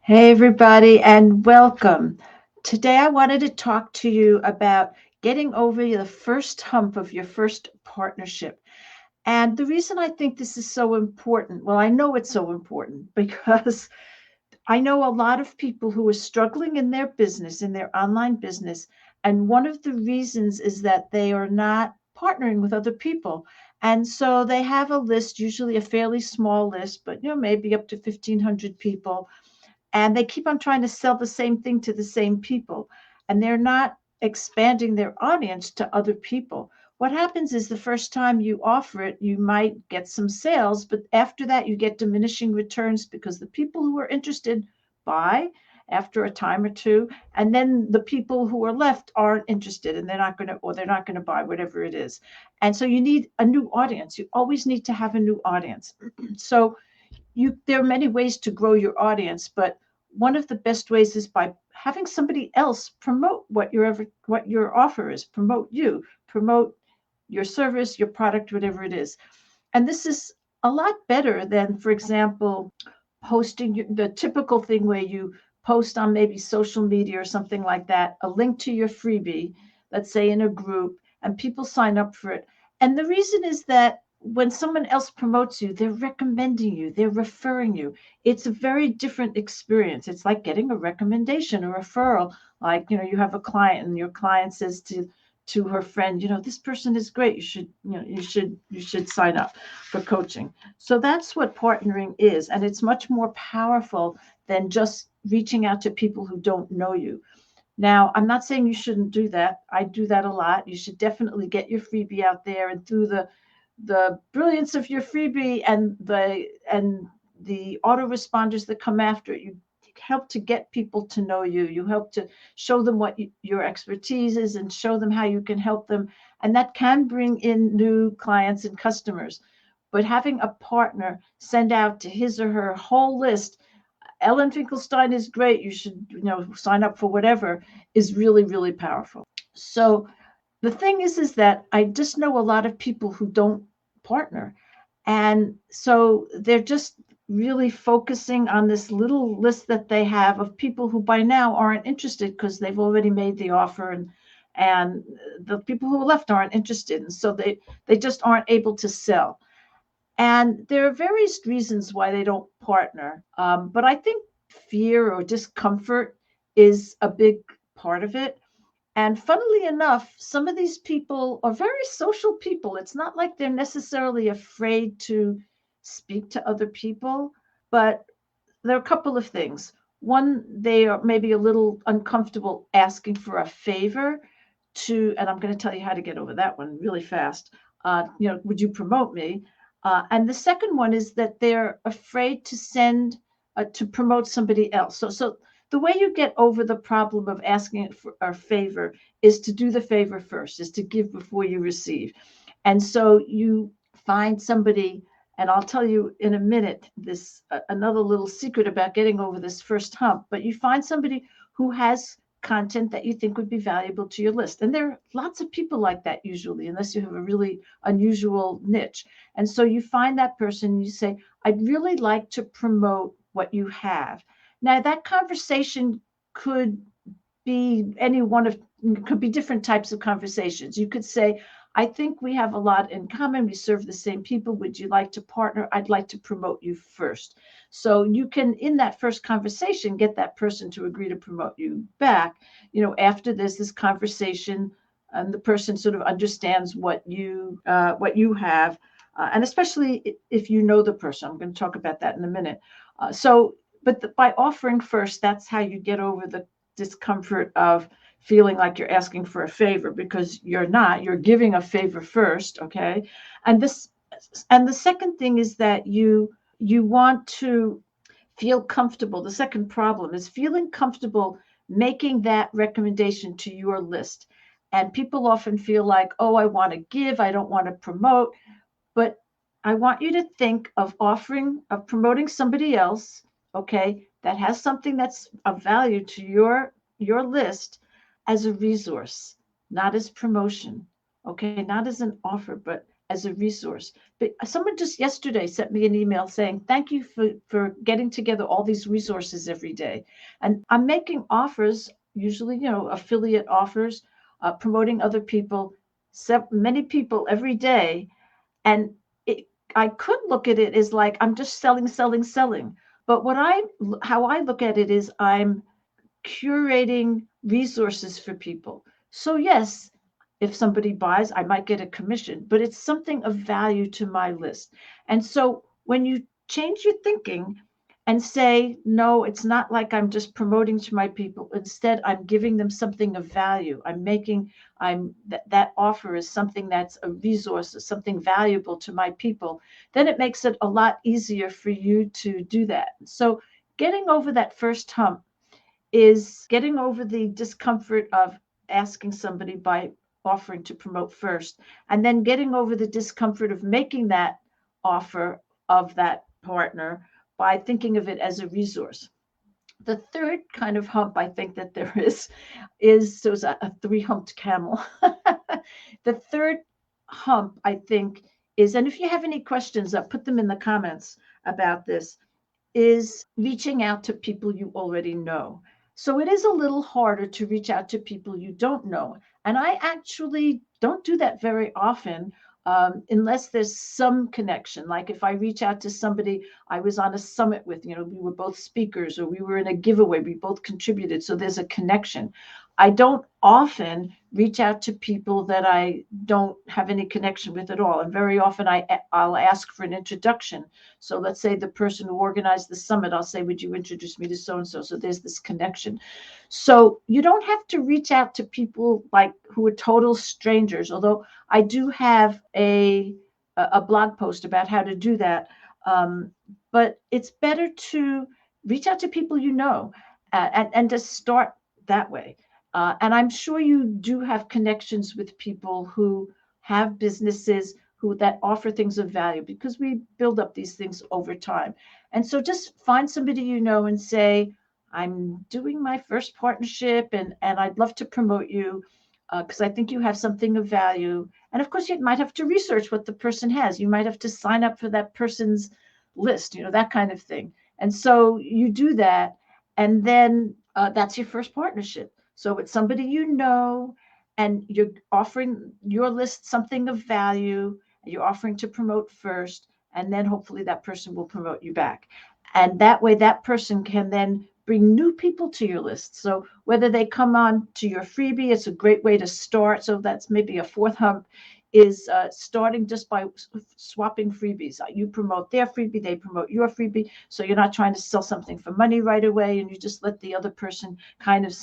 Hey, everybody, and welcome. Today, I wanted to talk to you about getting over the first hump of your first partnership. And the reason I think this is so important, well, I know it's so important because I know a lot of people who are struggling in their business, in their online business. And one of the reasons is that they are not partnering with other people. And so they have a list, usually a fairly small list, but maybe up to 1,500 people, and they keep on trying to sell the same thing to the same people, and they're not expanding their audience to other people. What happens is the first time you offer it, you might get some sales, but after that you get diminishing returns because the people who are interested buy after a time or two, and then the people who are left aren't interested, and they're not going to buy whatever it is. And so you need a new audience. You always need to have a new audience. So there are many ways to grow your audience, but one of the best ways is by having somebody else promote what your offer is, promote your service, your product, whatever it is. And this is a lot better than, for example, posting the typical thing where you post on maybe social media or something like that, a link to your freebie, let's say in a group, and people sign up for it. And the reason is that when someone else promotes you, they're recommending you, they're referring you. It's a very different experience. It's like getting a recommendation, a referral. Like, you have a client and your client says to her friend, this person is great. You should sign up for coaching. So that's what partnering is. And it's much more powerful than just reaching out to people who don't know you. Now, I'm not saying you shouldn't do that. I do that a lot. You should definitely get your freebie out there, and through the brilliance of your freebie and the autoresponders that come after it, you help to get people to know you. You help to show them what your expertise is and show them how you can help them. And that can bring in new clients and customers. But having a partner send out to his or her whole list, Ellen Finkelstein is great, you should sign up for whatever, is really, really powerful. So the thing is that I just know a lot of people who don't partner. And so they're just really focusing on this little list that they have of people who by now aren't interested because they've already made the offer, and the people who are left aren't interested. And so they just aren't able to sell. And there are various reasons why they don't partner. But I think fear or discomfort is a big part of it. And funnily enough, some of these people are very social people. It's not like they're necessarily afraid to speak to other people, but there are a couple of things. One, they are maybe a little uncomfortable asking for a favor and I'm going to tell you how to get over that one really fast. Would you promote me? And the second one is that they're afraid to promote somebody else. So the way you get over the problem of asking it for a favor is to do the favor first, is to give before you receive. And so you find somebody, and I'll tell you in a minute this another little secret about getting over this first hump, but you find somebody who has content that you think would be valuable to your list. And there are lots of people like that usually, unless you have a really unusual niche. And so you find that person and you say, I'd really like to promote what you have. Now, that conversation could be any one of could be different types of conversations. You could say, I think we have a lot in common. We serve the same people. Would you like to partner? I'd like to promote you first. So you can, in that first conversation, get that person to agree to promote you back. After there's this conversation, and the person sort of understands what you have, and especially if you know the person. I'm going to talk about that in a minute. By offering first, that's how you get over the discomfort of feeling like you're asking for a favor, because you're giving a favor first. Okay. And the second thing is that you want to feel comfortable. The second problem is feeling comfortable making that recommendation to your list. And people often feel like, oh, I want to give, I don't want to promote. But I want you to think of promoting somebody else, okay, that has something that's of value to your list, as a resource, not as promotion, okay, not as an offer, but as a resource. But someone just yesterday sent me an email saying, thank you for getting together all these resources every day. And I'm making offers, usually, affiliate offers, promoting other people, many people every day. And it, I could look at it as like I'm just selling, selling, selling. But how I look at it is I'm curating resources for people. So, yes, if somebody buys, I might get a commission, but it's something of value to my list. And so, when you change your thinking and say, no, it's not like I'm just promoting to my people. Instead, I'm giving them something of value. That offer is something that's a resource, something valuable to my people. Then it makes it a lot easier for you to do that. So, getting over that first hump is getting over the discomfort of asking somebody by offering to promote first, and then getting over the discomfort of making that offer of that partner by thinking of it as a resource. The third kind of hump I think that there is so it's a three-humped camel. The third hump I think is, and if you have any questions, put them in the comments about this, is reaching out to people you already know. So it is a little harder to reach out to people you don't know. And I actually don't do that very often, unless there's some connection. Like if I reach out to somebody I was on a summit with, we were both speakers or we were in a giveaway, we both contributed. So there's a connection. I don't often reach out to people that I don't have any connection with at all. And very often I'll ask for an introduction. So let's say the person who organized the summit, I'll say, would you introduce me to so-and-so? So there's this connection. So you don't have to reach out to people like who are total strangers, although I do have a blog post about how to do that. But it's better to reach out to people you know, and to start that way. And I'm sure you do have connections with people who have businesses who that offer things of value, because we build up these things over time. And so just find somebody you know and say, I'm doing my first partnership, and I'd love to promote you because I think you have something of value. And of course, you might have to research what the person has. You might have to sign up for that person's list, that kind of thing. And so you do that, and then that's your first partnership. So it's somebody you know, and you're offering your list something of value. You're offering to promote first, and then hopefully that person will promote you back. And that way, that person can then bring new people to your list. So whether they come on to your freebie, it's a great way to start. So that's maybe a fourth hump, is starting just by swapping freebies. You promote their freebie, they promote your freebie. So you're not trying to sell something for money right away, and you just let the other person kind of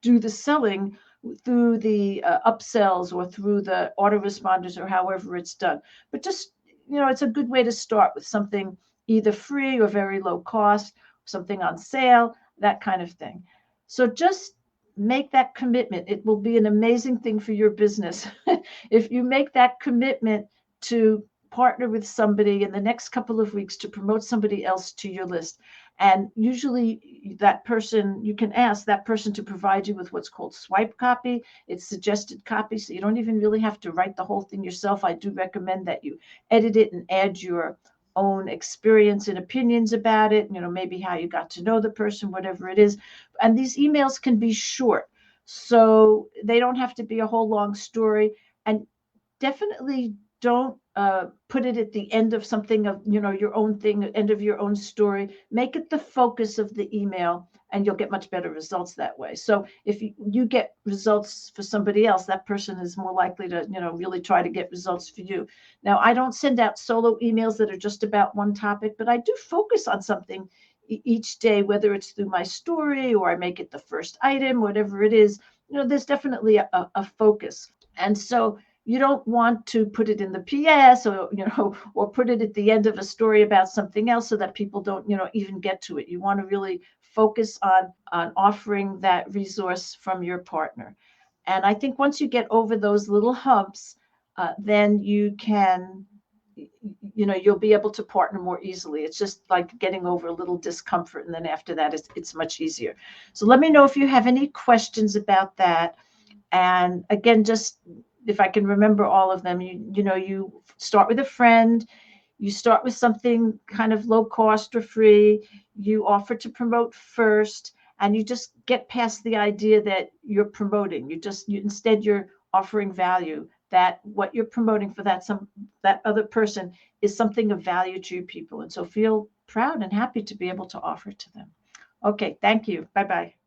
do the selling through the upsells or through the autoresponders or however it's done. But just, it's a good way to start with something either free or very low cost, something on sale, that kind of thing. So just make that commitment. It will be an amazing thing for your business. If you make that commitment to partner with somebody in the next couple of weeks to promote somebody else to your list. And usually that person, you can ask that person to provide you with what's called swipe copy. It's suggested copy, so you don't even really have to write the whole thing yourself. I do recommend that you edit it and add your own experience and opinions about it, maybe how you got to know the person, whatever it is. And these emails can be short, so they don't have to be a whole long story. And definitely don't put it at the end of something of, your own thing, end of your own story. Make it the focus of the email, and you'll get much better results that way. So if you get results for somebody else, that person is more likely to, really try to get results for you. Now, I don't send out solo emails that are just about one topic, but I do focus on something each day, whether it's through my story or I make it the first item, whatever it is. There's definitely a focus. And so you don't want to put it in the PS or put it at the end of a story about something else so that people don't, even get to it. You want to really focus on offering that resource from your partner. And I think once you get over those little humps, then you'll be able to partner more easily. It's just like getting over a little discomfort. And then after that, it's much easier. So let me know if you have any questions about that. And again, just if I can remember all of them, you start with a friend, you start with something kind of low cost or free, you offer to promote first, and you just get past the idea that you're promoting. Instead you're offering value, that what you're promoting for that other person is something of value to your people. And so feel proud and happy to be able to offer to them. Okay, thank you. Bye bye.